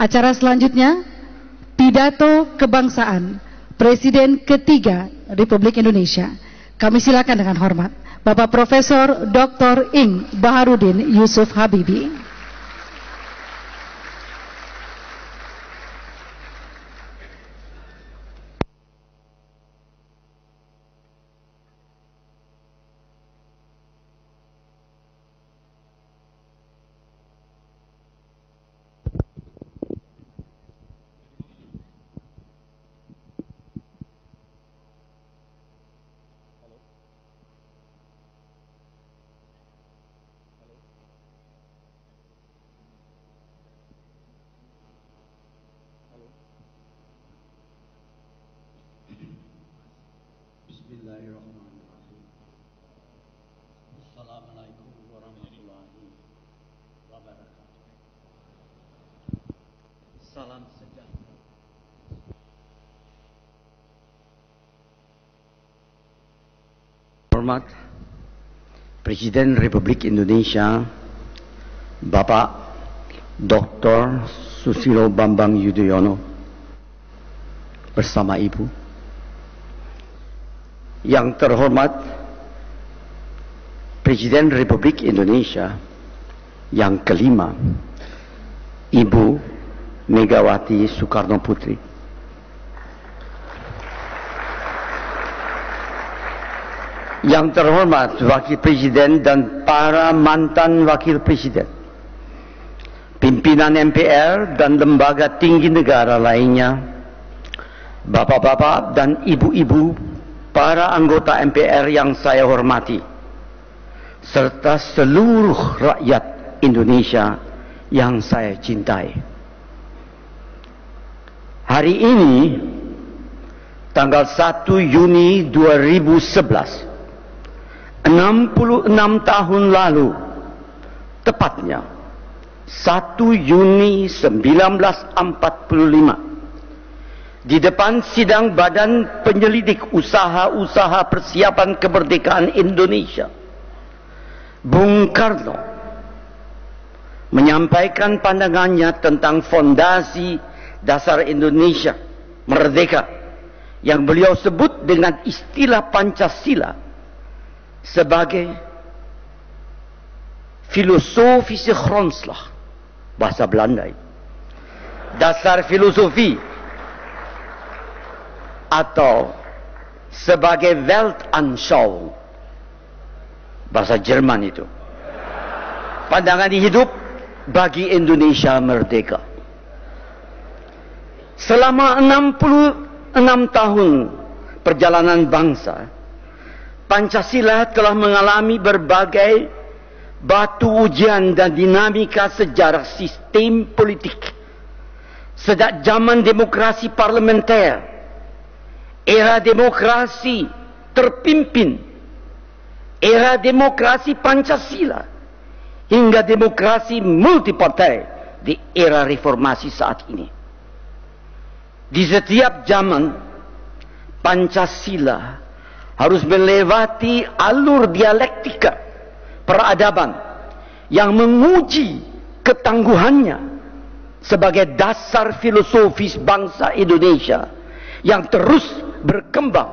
Acara selanjutnya, pidato kebangsaan Presiden ketiga Republik Indonesia. Kami silakan dengan hormat Bapak Profesor Dr. Ing Baharudin Yusuf Habibie. Bismillahirrahmanirrahim. Assalamualaikum warahmatullahi wabarakatuh. Salam sejahtera. Hormat Presiden Republik Indonesia Bapak Dr. Susilo Bambang Yudhoyono bersama Ibu. Yang terhormat Presiden Republik Indonesia yang kelima, Ibu Megawati Soekarno Putri. Yang terhormat Wakil Presiden dan para mantan Wakil Presiden, pimpinan MPR dan lembaga tinggi negara lainnya, bapak-bapak dan ibu-ibu, para anggota MPR yang saya hormati, serta seluruh rakyat Indonesia yang saya cintai. Hari ini, tanggal 1 Juni 2011, 66 tahun lalu, tepatnya 1 Juni 1945, di depan sidang Badan Penyelidik Usaha-Usaha Persiapan Kemerdekaan Indonesia, Bung Karno menyampaikan pandangannya tentang fondasi dasar Indonesia merdeka yang beliau sebut dengan istilah Pancasila sebagai filosofische grondslag, bahasa Belanda, dasar filosofi, atau sebagai Weltanschauung, bahasa Jerman itu, pandangan hidup bagi Indonesia merdeka. Selama 66 tahun perjalanan bangsa, Pancasila telah mengalami berbagai batu ujian dan dinamika sejarah sistem politik. Sejak zaman demokrasi parlementer, era demokrasi terpimpin, era demokrasi Pancasila, hingga demokrasi multipartai di era reformasi saat ini. Di setiap zaman, Pancasila harus melewati alur dialektika peradaban yang menguji ketangguhannya sebagai dasar filosofis bangsa Indonesia yang terus berkembang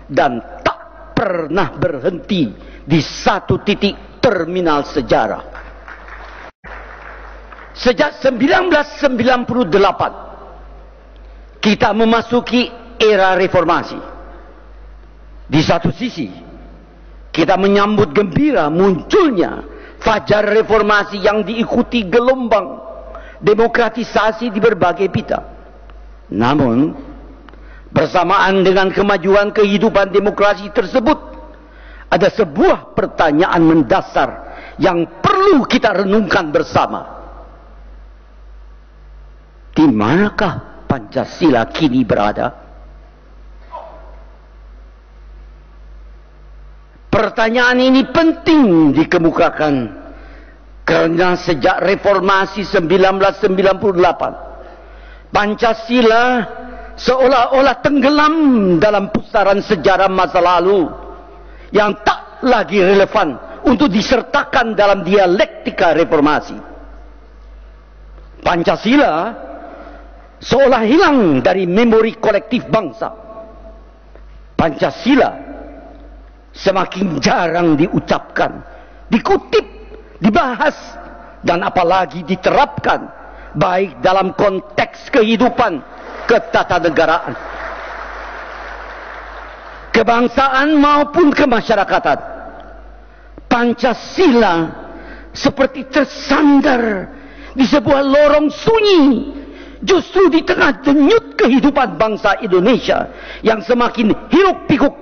dan tak pernah berhenti di satu titik terminal sejarah. Sejak 1998 kita memasuki era reformasi. Di satu sisi kita menyambut gembira munculnya fajar reformasi yang diikuti gelombang demokratisasi di berbagai bidang. Namun bersamaan dengan kemajuan kehidupan demokrasi tersebut, ada sebuah pertanyaan mendasar yang perlu kita renungkan bersama. Di manakah Pancasila kini berada? Pertanyaan ini penting dikemukakan karena sejak reformasi 1998, Pancasila seolah-olah tenggelam dalam pusaran sejarah masa lalu yang tak lagi relevan untuk disertakan dalam dialektika reformasi. Pancasila seolah hilang dari memori kolektif bangsa. Pancasila semakin jarang diucapkan, dikutip, dibahas, dan apalagi diterapkan, baik dalam konteks kehidupan ketatanegaraan, kebangsaan maupun kemasyarakatan. Pancasila seperti tersandar di sebuah lorong sunyi, justru di tengah denyut kehidupan bangsa Indonesia yang semakin hiruk pikuk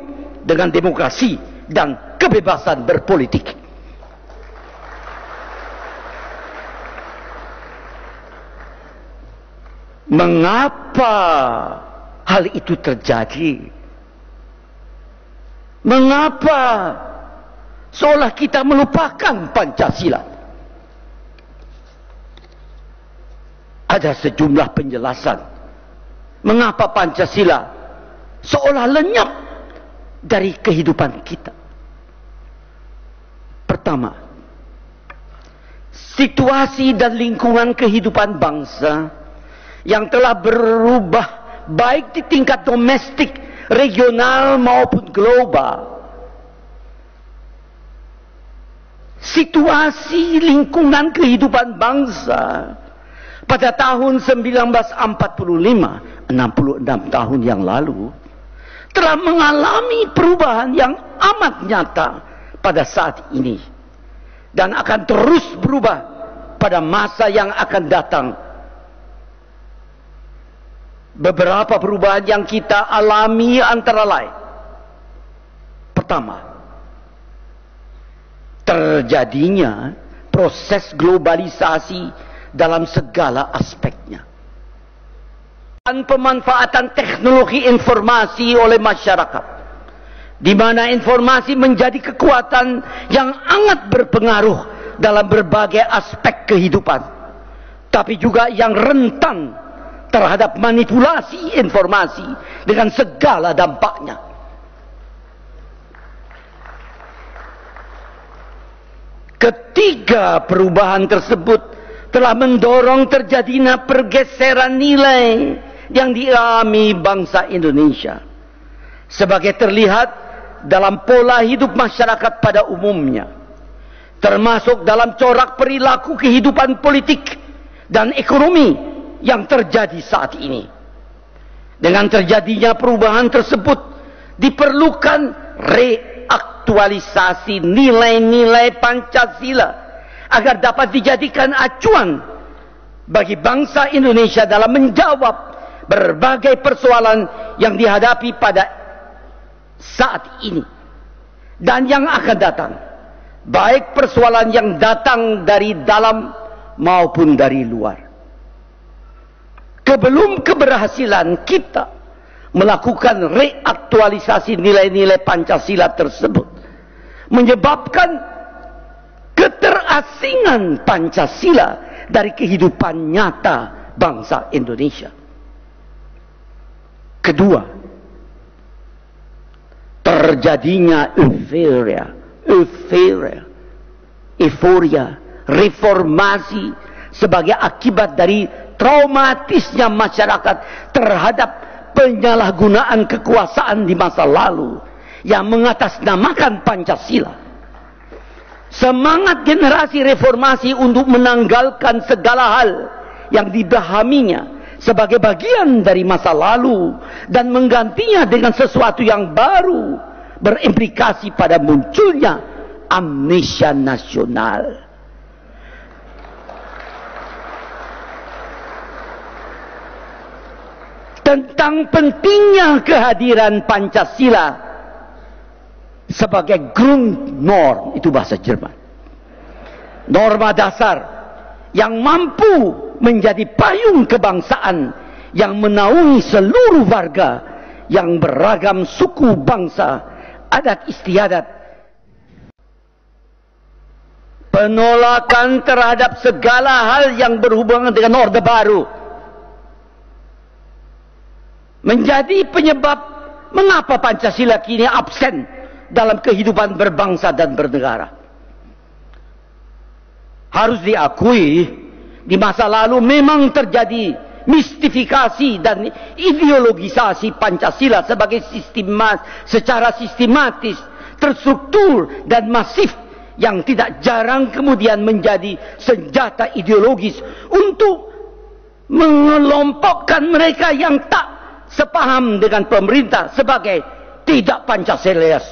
dengan demokrasi dan kebebasan berpolitik. Mengapa hal itu terjadi? Mengapa seolah kita melupakan Pancasila? Ada sejumlah penjelasan mengapa Pancasila seolah lenyap dari kehidupan kita. Pertama, situasi dan lingkungan kehidupan bangsa yang telah berubah baik di tingkat domestik, regional maupun global. Situasi lingkungan kehidupan bangsa pada tahun 1945, 66 tahun yang lalu, telah mengalami perubahan yang amat nyata pada saat ini dan akan terus berubah pada masa yang akan datang. Beberapa perubahan yang kita alami antara lain. Pertama, terjadinya proses globalisasi dalam segala aspeknya. Dan pemanfaatan teknologi informasi oleh masyarakat, di mana informasi menjadi kekuatan yang sangat berpengaruh dalam berbagai aspek kehidupan, tapi juga yang rentan terhadap manipulasi informasi dengan segala dampaknya. Ketiga perubahan tersebut telah mendorong terjadinya pergeseran nilai yang dialami bangsa Indonesia, sebagai terlihat dalam pola hidup masyarakat pada umumnya, termasuk dalam corak perilaku kehidupan politik dan ekonomi yang terjadi saat ini. Dengan terjadinya perubahan tersebut, diperlukan reaktualisasi nilai-nilai Pancasila agar dapat dijadikan acuan bagi bangsa Indonesia dalam menjawab berbagai persoalan yang dihadapi pada saat ini dan yang akan datang, baik persoalan yang datang dari dalam maupun dari luar. Sebelum keberhasilan kita melakukan reaktualisasi nilai-nilai Pancasila tersebut menyebabkan keterasingan Pancasila dari kehidupan nyata bangsa Indonesia. Kedua, terjadinya euforia reformasi sebagai akibat dari traumatisnya masyarakat terhadap penyalahgunaan kekuasaan di masa lalu yang mengatasnamakan Pancasila. Semangat generasi reformasi untuk menanggalkan segala hal yang dipahaminya sebagai bagian dari masa lalu dan menggantinya dengan sesuatu yang baru berimplikasi pada munculnya amnesia nasional. Tentang pentingnya kehadiran Pancasila sebagai Grundnorm, itu bahasa Jerman, norma dasar yang mampu menjadi payung kebangsaan yang menaungi seluruh warga yang beragam suku, bangsa, adat istiadat. Penolakan terhadap segala hal yang berhubungan dengan Orde Baru menjadi penyebab mengapa Pancasila kini absen dalam kehidupan berbangsa dan bernegara. Harus diakui, di masa lalu memang terjadi mistifikasi dan ideologisasi Pancasila sebagai secara sistematis, terstruktur dan masif yang tidak jarang kemudian menjadi senjata ideologis untuk mengelompokkan mereka yang tak sepaham dengan pemerintah sebagai tidak Pancasilais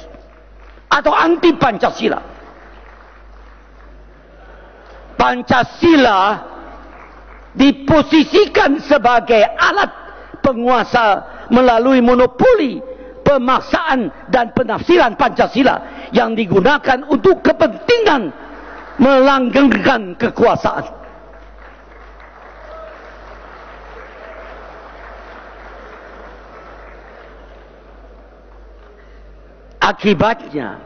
atau anti Pancasila. Pancasila diposisikan sebagai alat penguasa melalui monopoli pemaksaan dan penafsiran Pancasila yang digunakan untuk kepentingan melanggengkan kekuasaan. Akibatnya,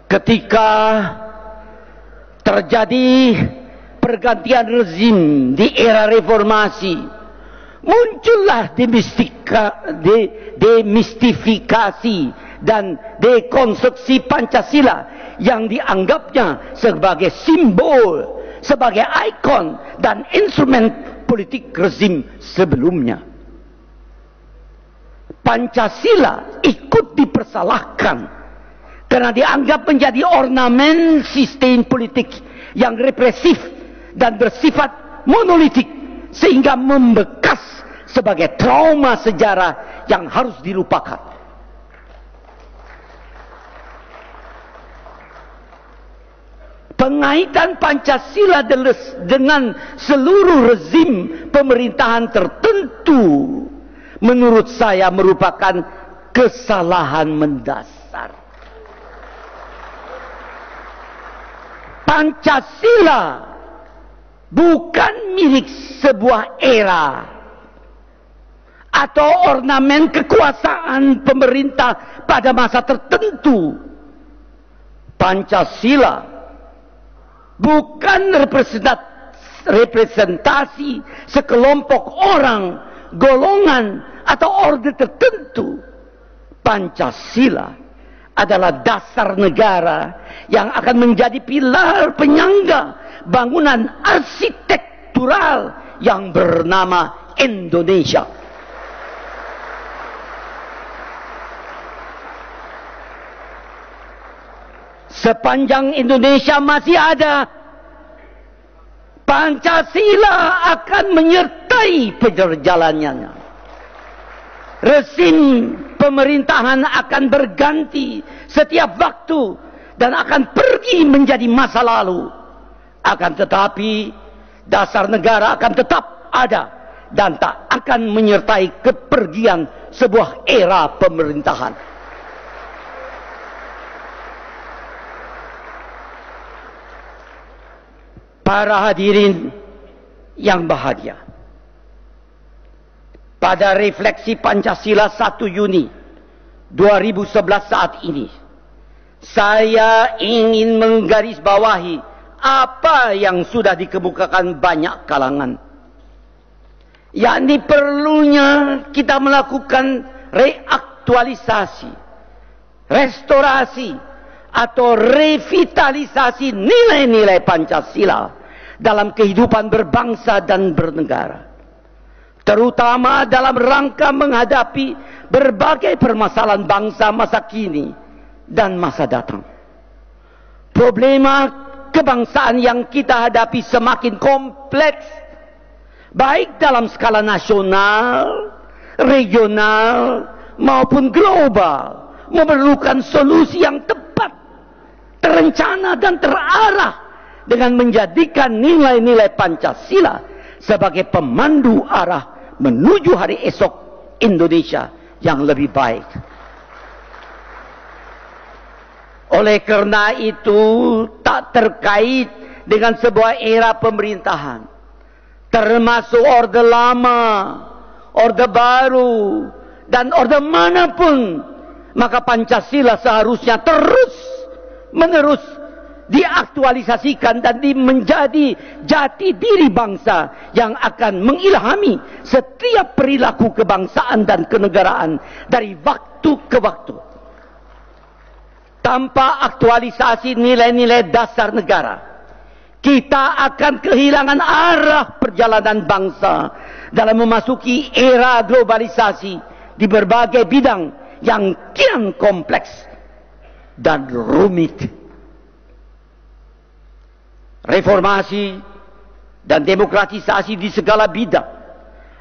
ketika terjadi pergantian rezim di era reformasi, muncullah demistifikasi dan dekonstruksi Pancasila yang dianggapnya sebagai simbol, sebagai ikon dan instrumen politik rezim sebelumnya. Pancasila ikut dipersalahkan karena dianggap menjadi ornamen sistem politik yang represif dan bersifat monolitik, sehingga membekas sebagai trauma sejarah yang harus dilupakan. Pengaitan Pancasila dengan seluruh rezim pemerintahan tertentu menurut saya merupakan kesalahan mendasar. Pancasila bukan milik sebuah era atau ornamen kekuasaan pemerintah pada masa tertentu. Pancasila bukan representasi sekelompok orang, golongan atau orde tertentu. Pancasila adalah dasar negara yang akan menjadi pilar penyangga bangunan arsitektural yang bernama Indonesia. Sepanjang Indonesia masih ada, Pancasila akan menyertai perjalanannya. Rezim pemerintahan akan berganti setiap waktu dan akan pergi menjadi masa lalu. Akan tetapi dasar negara akan tetap ada dan tak akan menyertai kepergian sebuah era pemerintahan. Para hadirin yang bahagia, pada refleksi Pancasila 1 Juni 2011 saat ini, saya ingin menggarisbawahi apa yang sudah dikemukakan banyak kalangan, yakni perlunya kita melakukan reaktualisasi, restorasi atau revitalisasi nilai-nilai Pancasila dalam kehidupan berbangsa dan bernegara, terutama dalam rangka menghadapi berbagai permasalahan bangsa masa kini dan masa datang. Problema kebangsaan yang kita hadapi semakin kompleks, baik dalam skala nasional, regional, maupun global, memerlukan solusi yang tepat, terencana dan terarah dengan menjadikan nilai-nilai Pancasila sebagai pemandu arah menuju hari esok Indonesia yang lebih baik. Oleh karena itu, tak terkait dengan sebuah era pemerintahan, termasuk orde lama, orde baru, dan orde manapun, maka Pancasila seharusnya terus-menerus diaktualisasikan dan menjadi jati diri bangsa yang akan mengilhami setiap perilaku kebangsaan dan kenegaraan dari waktu ke waktu. Tanpa aktualisasi nilai-nilai dasar negara, kita akan kehilangan arah perjalanan bangsa dalam memasuki era globalisasi di berbagai bidang yang kian kompleks dan rumit. Reformasi dan demokratisasi di segala bidang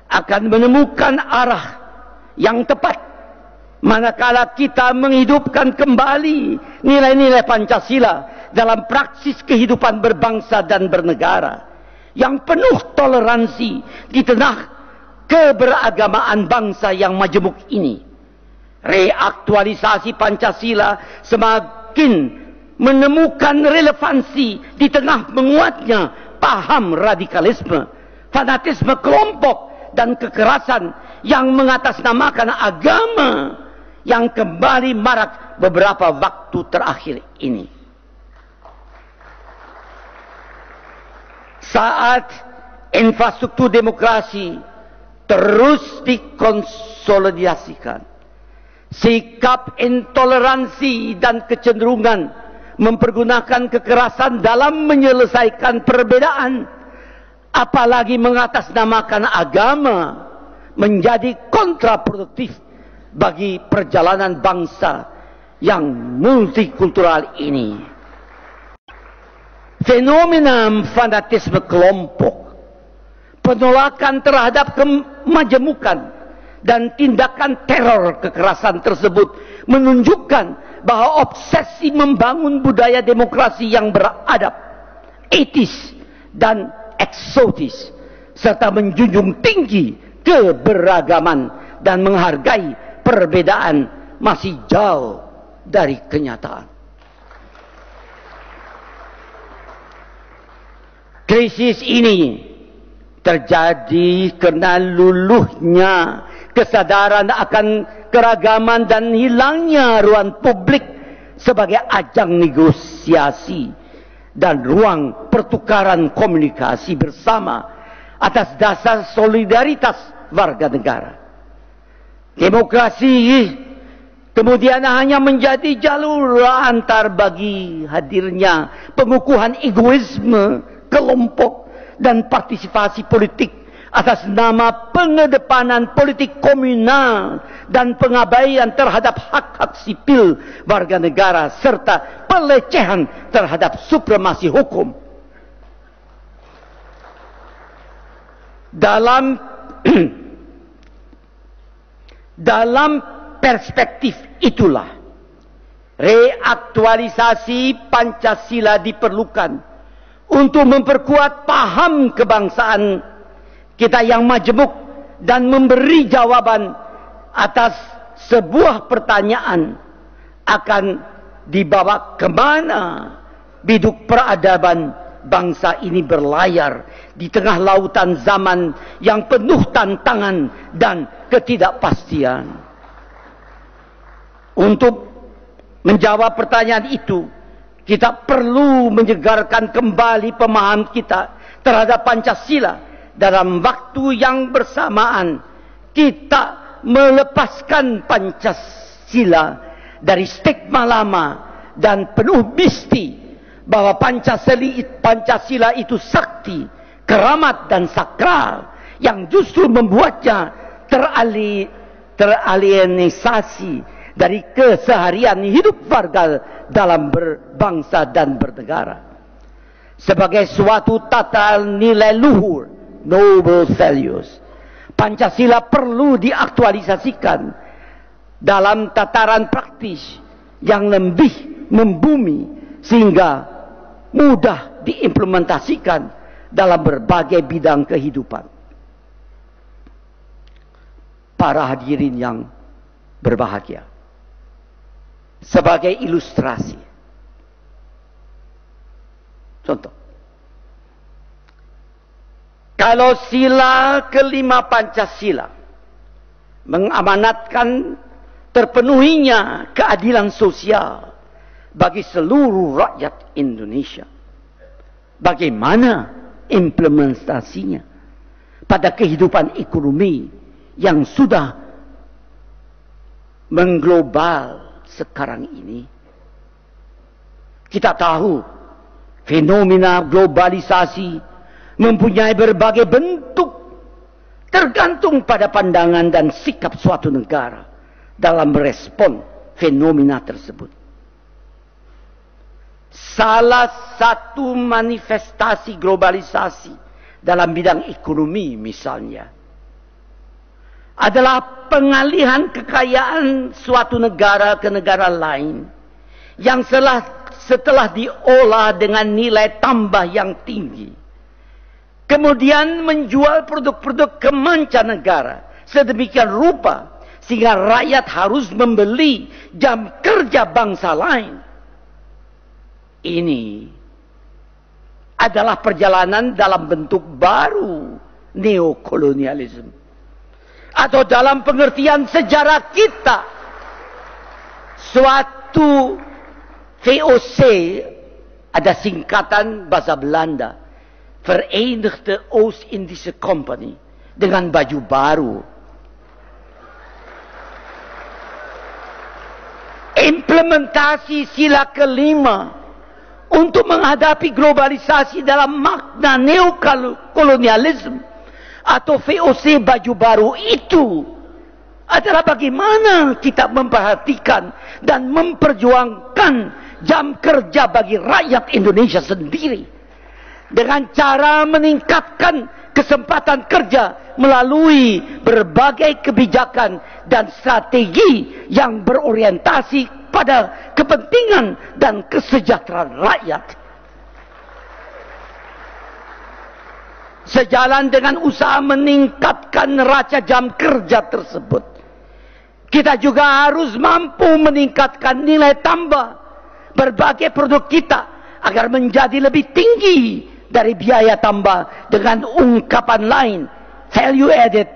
akan menemukan arah yang tepat manakala kita menghidupkan kembali nilai-nilai Pancasila dalam praksis kehidupan berbangsa dan bernegara yang penuh toleransi di tengah keberagamaan bangsa yang majemuk ini. Reaktualisasi Pancasila semakin menemukan relevansi di tengah menguatnya paham radikalisme, fanatisme kelompok dan kekerasan yang mengatasnamakan agama yang kembali marak beberapa waktu terakhir ini. Saat infrastruktur demokrasi terus dikonsolidasikan, sikap intoleransi dan kecenderungan mempergunakan kekerasan dalam menyelesaikan perbedaan, apalagi mengatasnamakan agama, menjadi kontraproduktif bagi perjalanan bangsa yang multikultural ini. Fenomena fanatisme kelompok, penolakan terhadap kemajemukan, dan tindakan teror kekerasan tersebut menunjukkan bahwa obsesi membangun budaya demokrasi yang beradab, etis, dan eksotis, serta menjunjung tinggi keberagaman dan menghargai perbedaan masih jauh dari kenyataan. Krisis ini terjadi karena luluhnya kesadaran akan keragaman dan hilangnya ruang publik sebagai ajang negosiasi dan ruang pertukaran komunikasi bersama atas dasar solidaritas warga negara. Demokrasi kemudian hanya menjadi jalur antar bagi hadirnya pengukuhan egoisme kelompok dan partisipasi politik atas nama pengedepanan politik komunal dan pengabaian terhadap hak-hak sipil warga negara serta pelecehan terhadap supremasi hukum. Dalam perspektif itulah reaktualisasi Pancasila diperlukan untuk memperkuat paham kebangsaan kita yang majemuk dan memberi jawaban atas sebuah pertanyaan, akan dibawa kemana biduk peradaban bangsa ini berlayar di tengah lautan zaman yang penuh tantangan dan ketidakpastian. Untuk menjawab pertanyaan itu, kita perlu menyegarkan kembali pemahaman kita terhadap Pancasila. Dalam waktu yang bersamaan, kita melepaskan Pancasila dari stigma lama dan penuh misti bahwa Pancasila itu sakti, keramat dan sakral yang justru membuatnya teralienisasi dari keseharian hidup warga dalam berbangsa dan bernegara. Sebagai suatu tata nilai luhur, noble values, Pancasila perlu diaktualisasikan dalam tataran praktis yang lebih membumi sehingga mudah diimplementasikan dalam berbagai bidang kehidupan. Para hadirin yang berbahagia, sebagai ilustrasi, contoh, kalau sila kelima Pancasila mengamanatkan terpenuhinya keadilan sosial bagi seluruh rakyat Indonesia, bagaimana implementasinya pada kehidupan ekonomi yang sudah mengglobal sekarang ini? Kita tahu Fenomena globalisasi mempunyai berbagai bentuk, tergantung pada pandangan dan sikap suatu negara dalam merespon fenomena tersebut. Salah satu manifestasi globalisasi dalam bidang ekonomi misalnya adalah pengalihan kekayaan suatu negara ke negara lain yang setelah diolah dengan nilai tambah yang tinggi, kemudian menjual produk-produk ke mancanegara sedemikian rupa sehingga rakyat harus membeli jam kerja bangsa lain. Ini adalah perjalanan dalam bentuk baru neokolonialisme, atau dalam pengertian sejarah kita suatu VOC, ada singkatan bahasa Belanda, Verenigde Oost-Indische Company, dengan baju baru. Implementasi sila kelima untuk menghadapi globalisasi dalam makna neokolonialisme atau VOC baju baru itu adalah bagaimana kita memperhatikan dan memperjuangkan jam kerja bagi rakyat Indonesia sendiri dengan cara meningkatkan kesempatan kerja melalui berbagai kebijakan dan strategi yang berorientasi pada kepentingan dan kesejahteraan rakyat. Sejalan dengan usaha meningkatkan neraca jam kerja tersebut, kita juga harus mampu meningkatkan nilai tambah berbagai produk kita agar menjadi lebih tinggi dari biaya tambah, dengan ungkapan lain, value added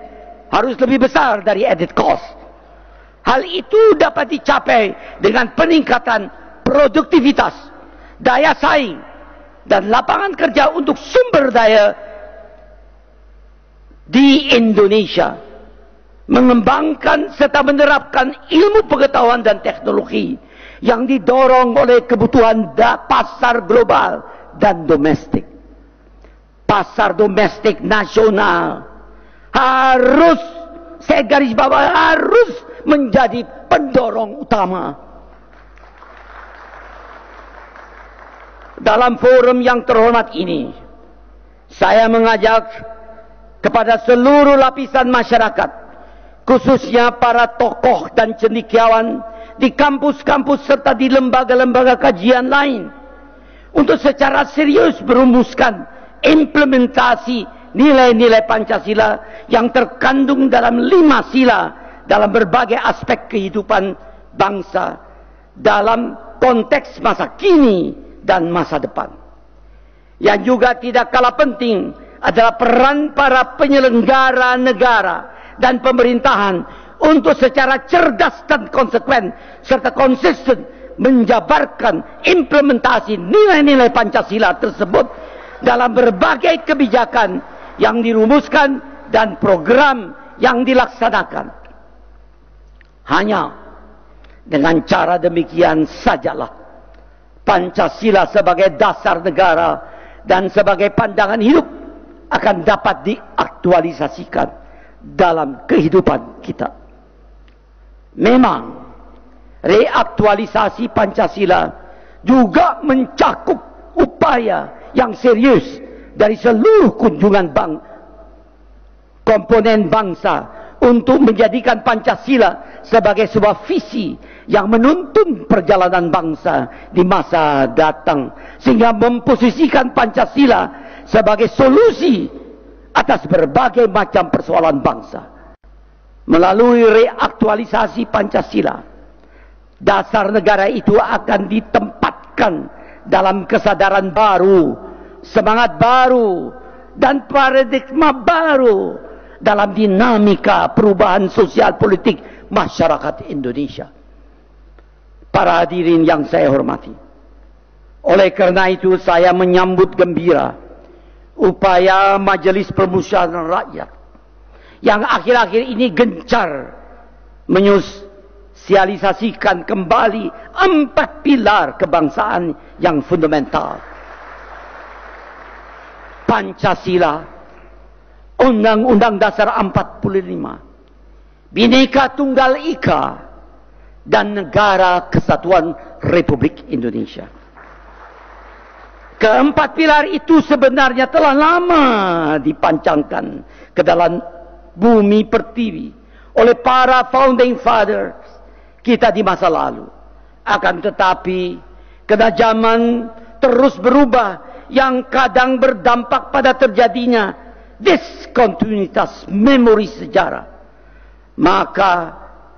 harus lebih besar dari added cost. Hal itu dapat dicapai dengan peningkatan produktivitas, daya saing, dan lapangan kerja untuk sumber daya di Indonesia. Mengembangkan serta menerapkan ilmu pengetahuan dan teknologi yang didorong oleh kebutuhan pasar global dan domestik. Pasar domestik nasional harus, saya garis bawah, harus menjadi pendorong utama. Dalam forum yang terhormat ini, saya mengajak kepada seluruh lapisan masyarakat, khususnya para tokoh dan cendekiawan di kampus-kampus serta di lembaga-lembaga kajian lain, untuk secara serius merumuskan implementasi nilai-nilai Pancasila yang terkandung dalam 5 sila dalam berbagai aspek kehidupan bangsa dalam konteks masa kini dan masa depan. Yang juga tidak kalah penting adalah peran para penyelenggara negara dan pemerintahan untuk secara cerdas dan konsekuen serta konsisten menjabarkan implementasi nilai-nilai Pancasila tersebut dalam berbagai kebijakan yang dirumuskan dan program yang dilaksanakan. Hanya dengan cara demikian sajalah Pancasila sebagai dasar negara dan sebagai pandangan hidup akan dapat diaktualisasikan dalam kehidupan kita. Memang reaktualisasi Pancasila juga mencakup upaya yang serius dari seluruh kunjungan komponen bangsa untuk menjadikan Pancasila sebagai sebuah visi yang menuntun perjalanan bangsa di masa datang, sehingga memposisikan Pancasila sebagai solusi atas berbagai macam persoalan bangsa. Melalui reaktualisasi Pancasila, dasar negara itu akan ditempatkan dalam kesadaran baru, semangat baru, dan paradigma baru dalam dinamika perubahan sosial politik masyarakat Indonesia. Para hadirin yang saya hormati, oleh karena itu saya menyambut gembira upaya Majelis Permusyawaratan Rakyat yang akhir-akhir ini gencar menyosialisasikan kembali 4 pilar kebangsaan yang fundamental Pancasila, Undang-Undang Dasar 45, Bhinneka Tunggal Ika, dan Negara Kesatuan Republik Indonesia. Keempat pilar itu sebenarnya telah lama dipancangkan ke dalam bumi pertiwi oleh para founding fathers kita di masa lalu. Akan tetapi, karena zaman terus berubah yang kadang berdampak pada terjadinya diskontinuitas memori sejarah, maka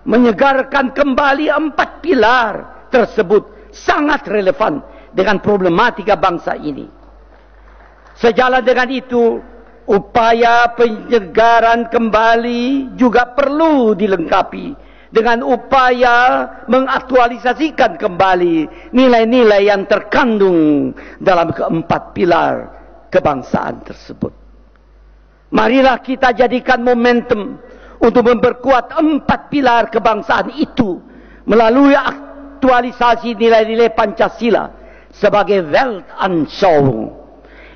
menyegarkan kembali empat pilar tersebut sangat relevan dengan problematika bangsa ini. Sejalan dengan itu, upaya penyegaran kembali juga perlu dilengkapi dengan upaya mengaktualisasikan kembali nilai-nilai yang terkandung dalam keempat pilar kebangsaan tersebut. Marilah kita jadikan momentum untuk memperkuat empat pilar kebangsaan itu melalui aktualisasi nilai-nilai Pancasila sebagai Weltanschauung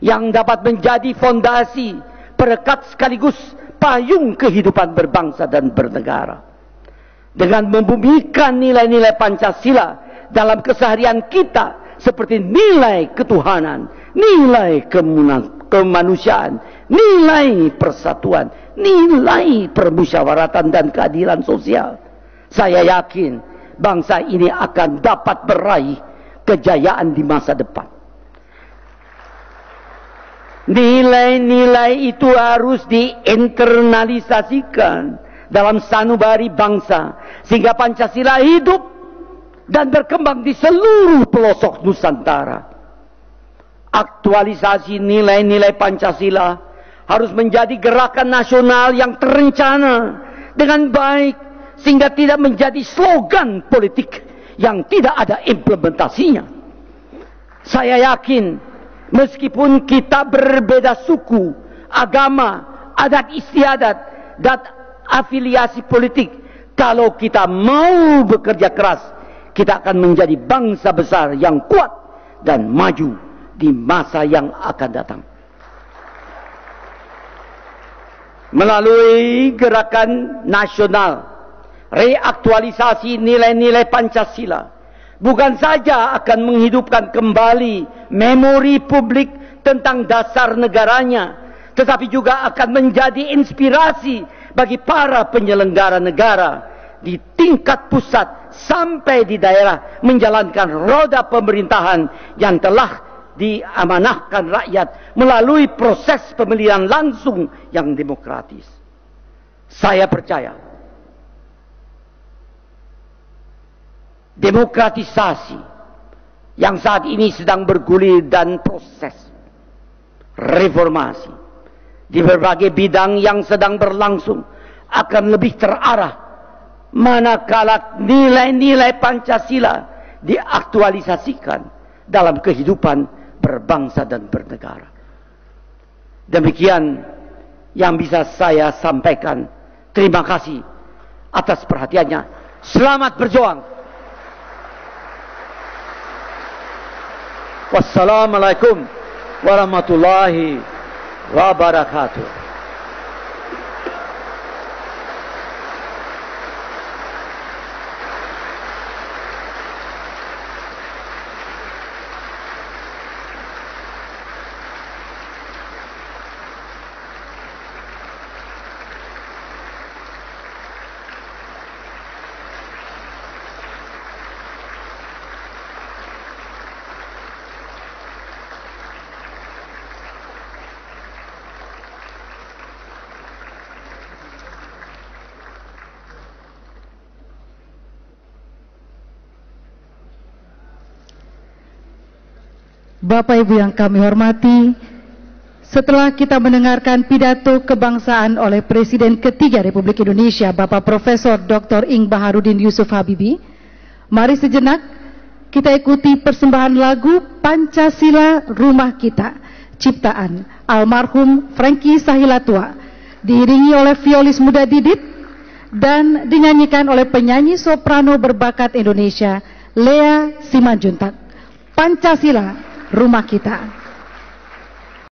yang dapat menjadi fondasi, perekat sekaligus payung kehidupan berbangsa dan bernegara. Dengan membumikan nilai-nilai Pancasila dalam keseharian kita seperti nilai ketuhanan, nilai kemanusiaan, nilai persatuan, nilai permusyawaratan dan keadilan sosial, saya yakin bangsa ini akan dapat meraih kejayaan di masa depan. Nilai-nilai itu harus diinternalisasikan dalam sanubari bangsa sehingga Pancasila hidup dan berkembang di seluruh pelosok Nusantara. Aktualisasi nilai-nilai Pancasila harus menjadi gerakan nasional yang terencana dengan baik sehingga tidak menjadi slogan politik yang tidak ada implementasinya. Saya yakin meskipun kita berbeda suku, agama, adat istiadat, dan afiliasi politik, kalau kita mau bekerja keras, kita akan menjadi bangsa besar yang kuat dan maju di masa yang akan datang. Melalui gerakan nasional reaktualisasi nilai-nilai Pancasila bukan saja akan menghidupkan kembali memori publik tentang dasar negaranya, tetapi juga akan menjadi inspirasi bagi para penyelenggara negara di tingkat pusat sampai di daerah menjalankan roda pemerintahan yang telah diamanahkan rakyat melalui proses pemilihan langsung yang demokratis. Saya percaya demokratisasi yang saat ini sedang bergulir dan proses reformasi di berbagai bidang yang sedang berlangsung akan lebih terarah manakala nilai-nilai Pancasila diaktualisasikan dalam kehidupan berbangsa dan bernegara. Demikian yang bisa saya sampaikan. Terima kasih atas perhatiannya. Selamat berjuang. Wassalamualaikum warahmatullahi wabarakatuh. Bapak Ibu yang kami hormati, setelah kita mendengarkan pidato kebangsaan oleh Presiden ketiga Republik Indonesia, Bapak Profesor Dr. Ing Baharudin Yusuf Habibie, mari sejenak kita ikuti persembahan lagu Pancasila Rumah Kita, ciptaan almarhum Franky Sahilatua, diiringi oleh violis muda Didit dan dinyanyikan oleh penyanyi soprano berbakat Indonesia Lea Simanjuntak. Pancasila Rumah Kita.